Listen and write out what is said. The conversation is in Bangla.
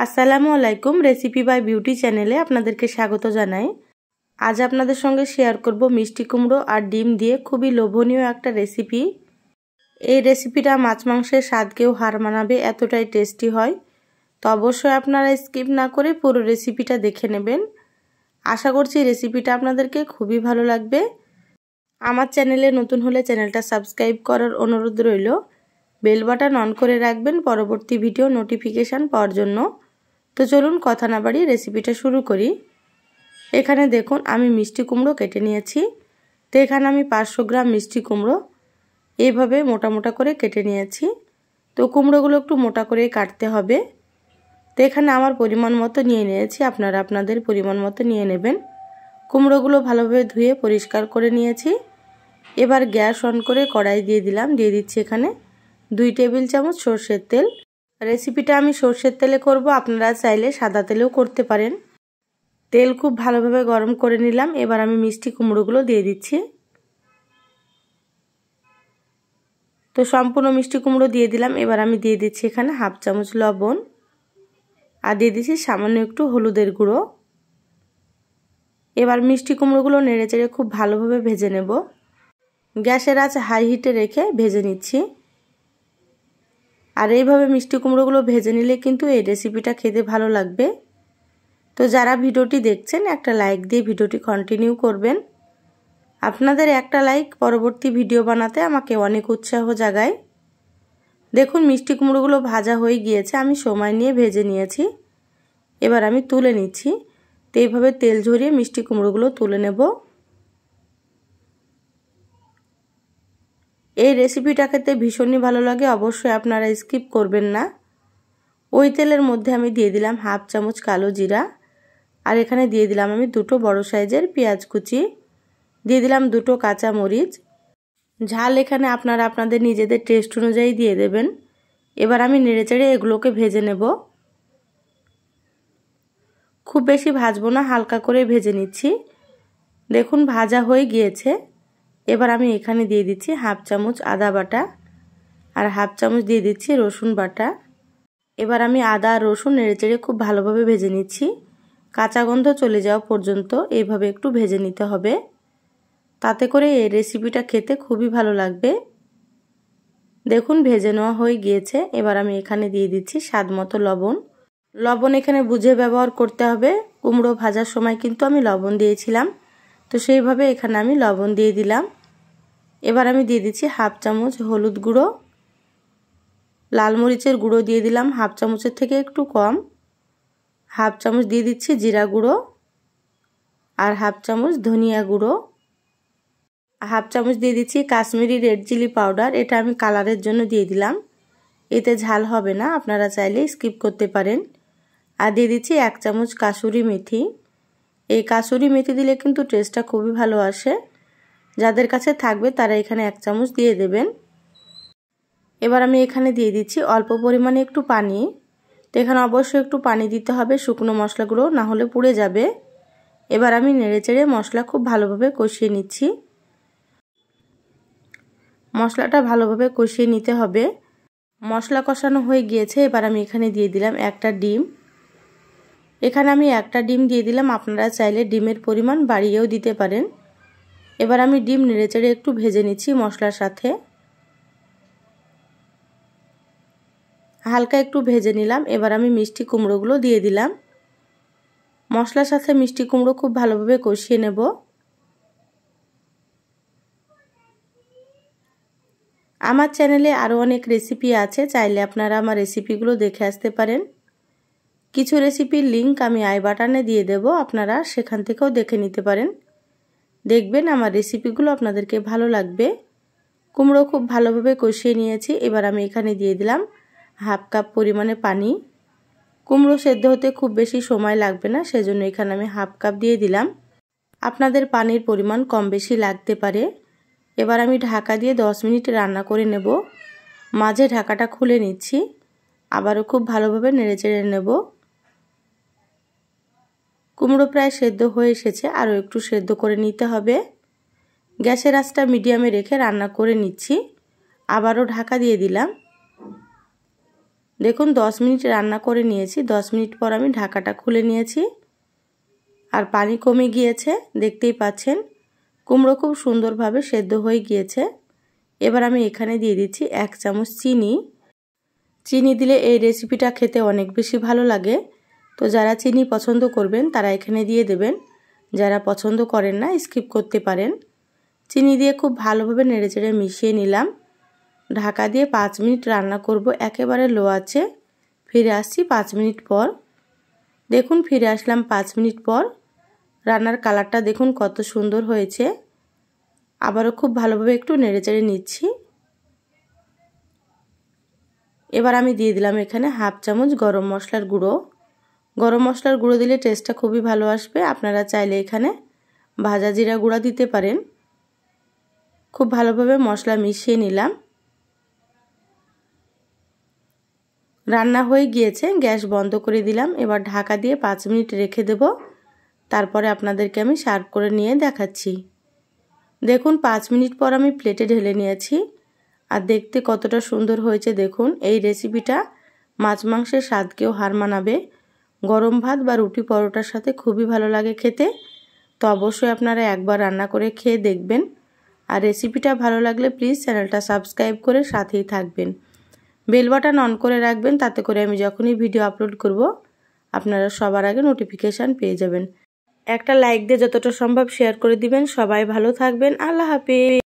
আসসালামু আলাইকুম। রেসিপি বাই বিউটি চ্যানেলে আপনাদেরকে স্বাগত জানাই। আজ আপনাদের সঙ্গে শেয়ার করব মিষ্টি কুমড়ো আর ডিম দিয়ে খুবই লোভনীয় একটা রেসিপি। এই রেসিপিটা মাছ মাংসের স্বাদকেও হার মানাবে, এতটাই টেস্টি হয়। তো অবশ্যই আপনারা স্কিপ না করে পুরো রেসিপিটা দেখে নেবেন। আশা করছি রেসিপিটা আপনাদেরকে খুবই ভালো লাগবে। আমার চ্যানেলে নতুন হলে চ্যানেলটা সাবস্ক্রাইব করার অনুরোধ রইল। বেল বাটন অন করে রাখবেন পরবর্তী ভিডিও নোটিফিকেশান পাওয়ার জন্য। তো চলুন কথা না বাড়িয়ে রেসিপিটা শুরু করি। এখানে দেখুন আমি মিষ্টি কুমড়ো কেটে নিয়েছি। তো এখানে আমি 500 গ্রাম মিষ্টি কুমড়ো এইভাবে মোটা মোটা করে কেটে নিয়েছি। তো কুমড়োগুলো একটু মোটা করে কাটতে হবে। তো এখানে আমার পরিমাণ মতো নিয়ে নিয়েছি, আপনারা আপনাদের পরিমাণ মতো নিয়ে নেবেন। কুমড়োগুলো ভালোভাবে ধুয়ে পরিষ্কার করে নিয়েছি। এবার গ্যাস অন করে কড়াই দিয়ে দিচ্ছি এখানে 2 টেবিল চামচ সরষের তেল। রেসিপিটা আমি সরষের তেলে করব, আপনারা চাইলে সাদা তেলেও করতে পারেন। তেল খুব ভালোভাবে গরম করে নিলাম। এবার আমি মিষ্টি কুমড়োগুলো দিয়ে দিচ্ছি। তো সম্পূর্ণ মিষ্টি কুমড়ো দিয়ে দিলাম। এবার আমি দিয়ে দিচ্ছি এখানে হাফ চামচ লবণ আর দিয়ে দিচ্ছি সামান্য একটু হলুদের গুঁড়ো। এবার মিষ্টি কুমড়োগুলো নেড়েচেড়ে খুব ভালোভাবে ভেজে নেব। গ্যাসের আঁচ হাই হিটে রেখে ভেজে নিচ্ছি। আর এইভাবে মিষ্টি কুমড়োগুলো ভেজে নিলে কিন্তু এই রেসিপিটা খেতে ভালো লাগবে। তো যারা ভিডিওটি দেখছেন একটা লাইক দিয়ে ভিডিওটি কন্টিনিউ করবেন। আপনাদের একটা লাইক পরবর্তী ভিডিও বানাতে আমাকে অনেক উৎসাহ জাগায়। দেখুন মিষ্টি কুমড়োগুলো ভাজা হয়ে গিয়েছে, আমি সময় নিয়ে ভেজে নিয়েছি। এবার আমি তুলে নিচ্ছি। তো এইভাবে তেল ঝরিয়ে মিষ্টি কুমড়োগুলো তুলে নেব। এই রেসিপিটা খেতে ভীষণই ভালো লাগে, অবশ্যই আপনারা স্কিপ করবেন না। ওই তেলের মধ্যে আমি দিয়ে দিলাম হাফ চামচ কালো জিরা আর এখানে দিয়ে দিলাম আমি 2টো বড় সাইজের পেঁয়াজ কুচি, দিয়ে দিলাম 2টো কাঁচা মরিচ। ঝাল এখানে আপনারা আপনাদের নিজেদের টেস্ট অনুযায়ী দিয়ে দেবেন। এবার আমি নেড়েচেড়ে এগুলোকে ভেজে নেব। খুব বেশি ভাজবো না, হালকা করে ভেজে নিচ্ছি। দেখুন ভাজা হয়ে গিয়েছে। এবার আমি এখানে দিয়ে দিচ্ছি হাফ চামচ আদা বাটা আর হাফ চামচ দিয়ে দিচ্ছি রসুন বাটা। এবার আমি আদা আর রসুন নেড়েচেড়ে খুব ভালোভাবে ভেজে নিচ্ছি। কাঁচা গন্ধ চলে যাওয়া পর্যন্ত এইভাবে একটু ভেজে নিতে হবে, তাতে করে এই রেসিপিটা খেতে খুবই ভালো লাগবে। দেখুন ভেজে নেওয়া হয়ে গিয়েছে। এবার আমি এখানে দিয়ে দিচ্ছি স্বাদ মতো লবণ। লবণ এখানে বুঝে ব্যবহার করতে হবে। কুমড়ো ভাজার সময় কিন্তু আমি লবণ দিয়েছিলাম, তো সেইভাবে এখানে আমি লবণ দিয়ে দিলাম। এবার আমি দিয়ে দিচ্ছি হাফ চামচ হলুদ গুঁড়ো, লাল মরিচের গুঁড়ো দিয়ে দিলাম হাফ চামচের থেকে একটু কম, হাফ চামচ দিয়ে দিচ্ছি জিরা গুঁড়ো আর হাফ চামচ ধনিয়া গুঁড়ো, হাফ চামচ দিয়ে দিচ্ছি কাশ্মীরি রেড চিলি পাউডার। এটা আমি কালারের জন্য দিয়ে দিলাম, এতে ঝাল হবে না, আপনারা চাইলে স্কিপ করতে পারেন। আর দিয়ে দিচ্ছি 1 চামচ কাসুরি মেথি। এই কাসুরি মেথি দিলে কিন্তু টেস্টটা খুবই ভালো আসে। যাদের কাছে থাকবে তারা এখানে 1 চামচ দিয়ে দেবেন। এবার আমি এখানে দিয়ে দিচ্ছি অল্প পরিমাণে একটু পানি। তো এখানে অবশ্যই একটু পানি দিতে হবে, শুকনো মশলাগুলো না হলে পুড়ে যাবে। এবার আমি নেড়েচেড়ে মশলা খুব ভালোভাবে কষিয়ে নিচ্ছি। মশলাটা ভালোভাবে কষিয়ে নিতে হবে। মশলা কষানো হয়ে গিয়েছে। এবার আমি এখানে দিয়ে দিলাম একটা ডিম। এখানে আমি একটা ডিম দিয়ে দিলাম, আপনারা চাইলে ডিমের পরিমাণ বাড়িয়েও দিতে পারেন। এবার আমি ডিম নেড়েচেড়ে একটু ভেজে নিচ্ছি মশলার সাথে। হালকা একটু ভেজে নিলাম। এবার আমি মিষ্টি কুমড়োগুলো দিয়ে দিলাম। মশলার সাথে মিষ্টি কুমড়ো খুব ভালোভাবে কষিয়ে নেব। আমার চ্যানেলে আরও অনেক রেসিপি আছে, চাইলে আপনারা আমার রেসিপিগুলো দেখে আসতে পারেন। কিছু রেসিপির লিংক আমি আই বাটনে দিয়ে দেব, আপনারা সেখান থেকেও দেখে নিতে পারেন। দেখবেন আমার রেসিপিগুলো আপনাদেরকে ভালো লাগবে। কুমড়ো খুব ভালোভাবে কষিয়ে নিয়েছি। এবার আমি এখানে দিয়ে দিলাম হাফ কাপ পরিমাণে পানি। কুমড়ো সেদ্ধ হতে খুব বেশি সময় লাগবে না, সেজন্য এখানে আমি হাফ কাপ দিয়ে দিলাম। আপনাদের পানির পরিমাণ কম বেশি লাগতে পারে। এবার আমি ঢাকা দিয়ে 10 মিনিট রান্না করে নেব। মাঝে ঢাকাটা খুলে নিচ্ছি, আবারও খুব ভালোভাবে নেড়েচেড়ে নেব। কুমড়ো প্রায় সেদ্ধ হয়ে এসেছে, আরও একটু সেদ্ধ করে নিতে হবে। গ্যাসের আঁচটা মিডিয়ামে রেখে রান্না করে নিচ্ছি। আবারও ঢাকা দিয়ে দিলাম। দেখুন 10 মিনিট রান্না করে নিয়েছি। 10 মিনিট পর আমি ঢাকাটা খুলে নিয়েছি আর পানি কমে গিয়েছে, দেখতেই পাচ্ছেন। কুমড়ো খুব সুন্দরভাবে সেদ্ধ হয়ে গিয়েছে। এবার আমি এখানে দিয়ে দিচ্ছি 1 চামচ চিনি। চিনি দিলে এই রেসিপিটা খেতে অনেক বেশি ভালো লাগে। তো যারা চিনি পছন্দ করবেন তারা এখানে দিয়ে দেবেন, যারা পছন্দ করেন না স্কিপ করতে পারেন। চিনি দিয়ে খুব ভালোভাবে নেড়েচেড়ে মিশিয়ে নিলাম। ঢাকা দিয়ে 5 মিনিট রান্না করব একেবারে লো আঁচে। ফিরে আসছি 5 মিনিট পর। দেখুন ফিরে আসলাম 5 মিনিট পর। রান্নার কালারটা দেখুন কত সুন্দর হয়েছে। আবারও খুব ভালোভাবে একটু নেড়েচেড়ে নিচ্ছি। এবার আমি দিয়ে দিলাম এখানে 1/2 চামচ গরম মশলার গুঁড়ো। গরম মশলার গুঁড়ো দিলে টেস্টটা খুবই ভালো আসবে। আপনারা চাইলে এখানে ভাজা জিরা গুঁড়া দিতে পারেন। খুব ভালোভাবে মশলা মিশিয়ে নিলাম। রান্না হয়ে গিয়েছে, গ্যাস বন্ধ করে দিলাম। এবার ঢাকা দিয়ে 5 মিনিট রেখে দেব। তারপরে আপনাদেরকে আমি সার্ভ করে নিয়ে দেখাচ্ছি। দেখুন 5 মিনিট পর আমি প্লেটে ঢেলে নিয়েছি আর দেখতে কতটা সুন্দর হয়েছে দেখুন। এই রেসিপিটা মাছ মাংসের স্বাদকেও হার মানাবে। গরম ভাত বা রুটি পরোটার সাথে খুবই ভালো লাগে খেতে। তো অবশ্যই আপনারা একবার রান্না করে খেয়ে দেখবেন। আর রেসিপিটা ভালো লাগলে প্লিজ চ্যানেলটা সাবস্ক্রাইব করে সাথেই থাকবেন। বেল বাটন অন করে রাখবেন, তাতে করে আমি যখনই ভিডিও আপলোড করব আপনারা সবার আগে নোটিফিকেশান পেয়ে যাবেন। একটা লাইক দিয়ে যতটা সম্ভব শেয়ার করে দিবেন। সবাই ভালো থাকবেন। আল্লাহ হাফেজ।